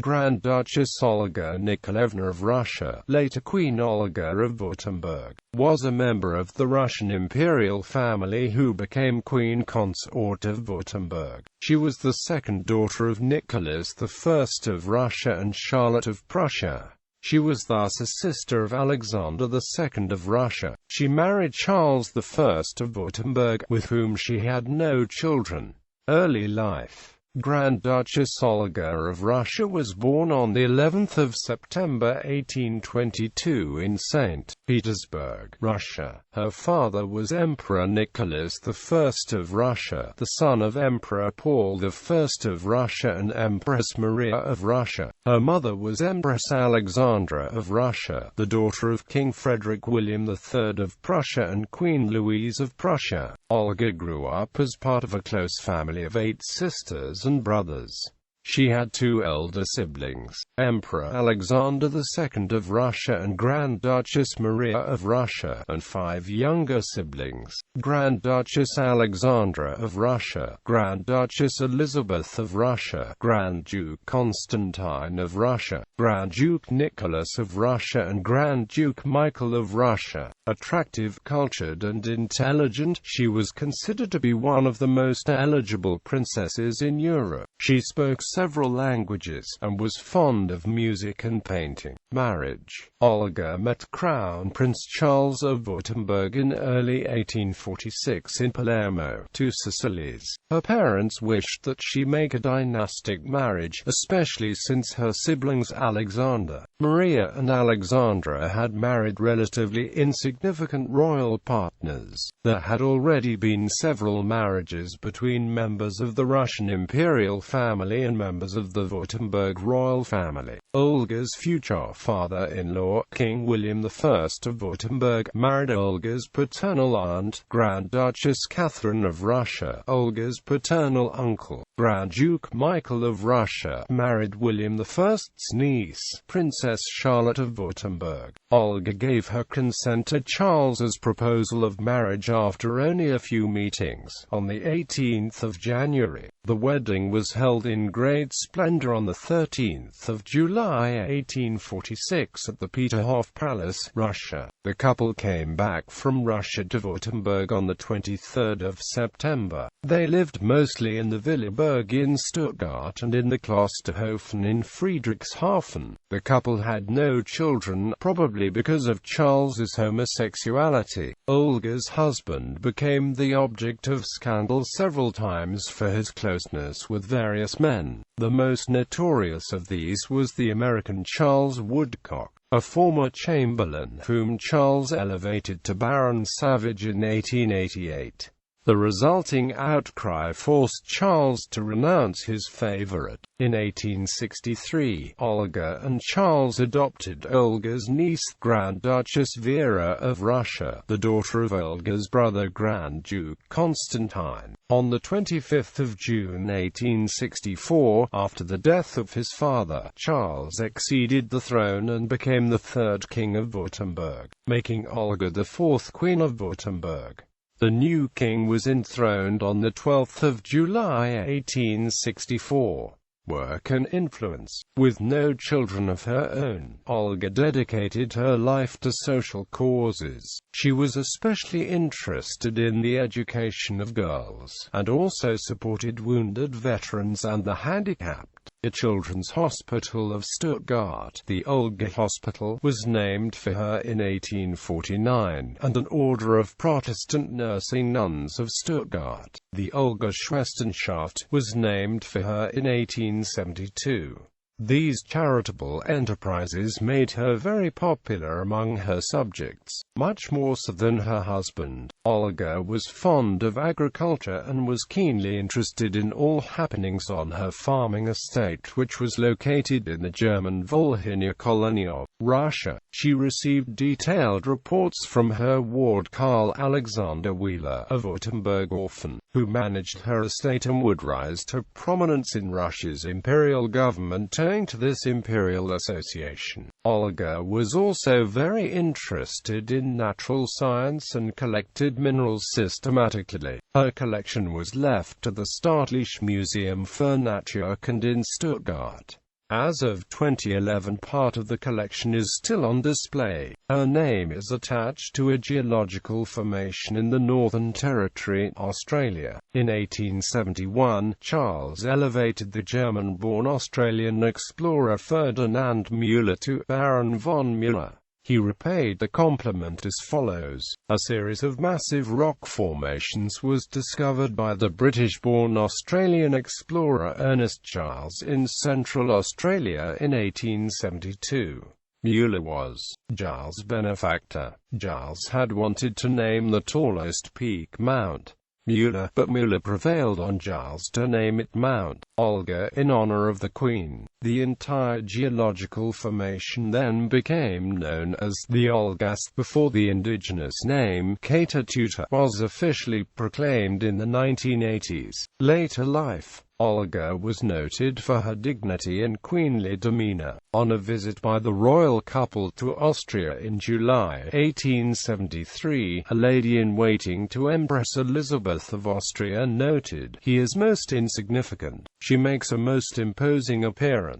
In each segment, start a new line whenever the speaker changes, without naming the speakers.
Grand Duchess Olga Nikolaevna of Russia, later Queen Olga of Württemberg, was a member of the Russian imperial family who became Queen Consort of Württemberg. She was the second daughter of Nicholas I of Russia and Charlotte of Prussia. She was thus a sister of Alexander II of Russia. She married Charles I of Württemberg, with whom she had no children. Early life. Grand Duchess Olga of Russia was born on the 11th of September 1822 in St. Petersburg, Russia. Her father was Emperor Nicholas I of Russia, the son of Emperor Paul I of Russia and Empress Maria of Russia. Her mother was Empress Alexandra of Russia, the daughter of King Frederick William III of Prussia and Queen Louise of Prussia. Olga grew up as part of a close family of 8 sisters and brothers. She had 2 elder siblings, Emperor Alexander II of Russia and Grand Duchess Maria of Russia, and 5 younger siblings, Grand Duchess Alexandra of Russia, Grand Duchess Elizabeth of Russia, Grand Duke Constantine of Russia, Grand Duke Nicholas of Russia and Grand Duke Michael of Russia. Attractive, cultured and intelligent, she was considered to be one of the most eligible princesses in Europe. She spoke several languages, and was fond of music and painting. Marriage. Olga met Crown Prince Charles of Württemberg in early 1846 in Palermo, 2 Sicilies. Her parents wished that she make a dynastic marriage, especially since her siblings Alexander, Maria and Alexandra had married relatively insignificant royal partners. There had already been several marriages between members of the Russian imperial family and members of the Württemberg royal family. Olga's future father-in-law, King William I of Württemberg, married Olga's paternal aunt, Grand Duchess Catherine of Russia. Olga's paternal uncle, Grand Duke Michael of Russia, married William I's niece, Princess Charlotte of Württemberg. Olga gave her consent to Charles's proposal of marriage after only a few meetings. On the 18th of January, the wedding was held in great splendor on the 13th of July 1846 at the Peterhof Palace, Russia. The couple came back from Russia to Württemberg on the 23rd of September. They lived mostly in the Villa Berg in Stuttgart and in the Klosterhofen in Friedrichshafen. The couple had no children, probably because of Charles's homosexuality. Olga's husband became the object of scandal several times for his closeness with various men. The most notorious of these was the American Charles Woodcock, a former chamberlain whom Charles elevated to Baron Savage in 1888. The resulting outcry forced Charles to renounce his favorite. In 1863, Olga and Charles adopted Olga's niece, Grand Duchess Vera of Russia, the daughter of Olga's brother Grand Duke Constantine. On the 25th of June 1864, after the death of his father, Charles acceded the throne and became the 3rd King of Württemberg, making Olga the 4th Queen of Württemberg. The new king was enthroned on the 12th of July 1864. Work and influence. With no children of her own, Olga dedicated her life to social causes. She was especially interested in the education of girls, and also supported wounded veterans and the handicapped. The Children's Hospital of Stuttgart, the Olga Hospital, was named for her in 1849, and an order of Protestant nursing nuns of Stuttgart, the Olga Schwesternchaft, was named for her in 1872. These charitable enterprises made her very popular among her subjects, much more so than her husband. Olga was fond of agriculture and was keenly interested in all happenings on her farming estate, which was located in the German Volhynia colony of Russia. She received detailed reports from her ward Carl Alexander Wheeler of Württemberg Orphan, who managed her estate and would rise to prominence in Russia's imperial government owing to this imperial association. Olga was also very interested in natural science and collected minerals systematically. Her collection was left to the Staatliche Museum für Naturkunde in Stuttgart. As of 2011, part of the collection is still on display. Her name is attached to a geological formation in the Northern Territory, Australia. In 1871, Charles elevated the German-born Australian explorer Ferdinand Müller to Baron von Müller. He repaid the compliment as follows: a series of massive rock formations was discovered by the British-born Australian explorer Ernest Giles in Central Australia in 1872. Müller was Giles' benefactor. Giles had wanted to name the tallest peak Mount Müller, but Müller prevailed on Giles to name it Mount Olga in honor of the Queen. The entire geological formation then became known as the Olgast before the indigenous name Katatuta was officially proclaimed in the 1980s. Later life: Olga was noted for her dignity and queenly demeanor. On a visit by the royal couple to Austria in July 1873, a lady-in-waiting to Empress Elizabeth of Austria noted, "He is most insignificant. She makes a most imposing appearance.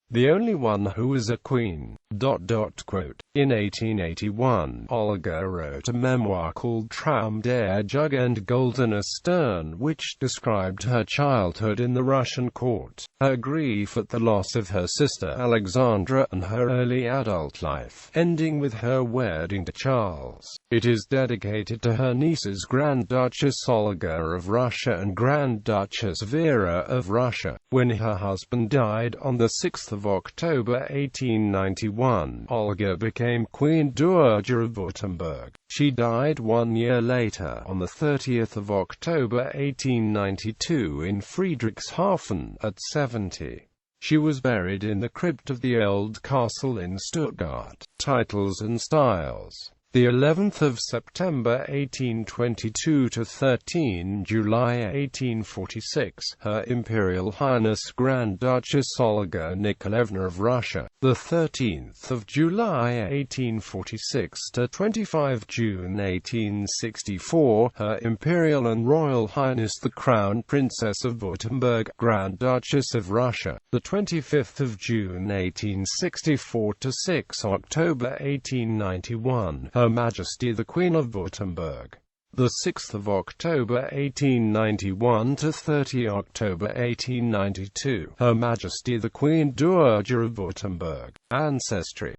The only one who is a queen." In 1881, Olga wrote a memoir called Traum der Jugend Goldener Stern, which described her childhood in the Russian court, her grief at the loss of her sister Alexandra, and her early adult life, ending with her wedding to Charles. It is dedicated to her nieces Grand Duchess Olga of Russia and Grand Duchess Vera of Russia. When her husband died on the 6th of October 1891, Olga became Queen Dowager of Württemberg. She died 1 year later, on the 30th of October 1892 in Friedrichshafen, at 70. She was buried in the crypt of the old castle in Stuttgart. Titles and styles: the 11th of September 1822 to 13 July 1846, Her Imperial Highness Grand Duchess Olga Nikolaevna of Russia. The 13th of July 1846 to 25 June 1864, Her Imperial and Royal Highness the Crown Princess of Württemberg, Grand Duchess of Russia. The 25th of June 1864 to 6 October 1891, Her Majesty the Queen of Württemberg. The 6th of October 1891 to 30 October 1892, Her Majesty the Queen Dowager of Württemberg. Ancestry.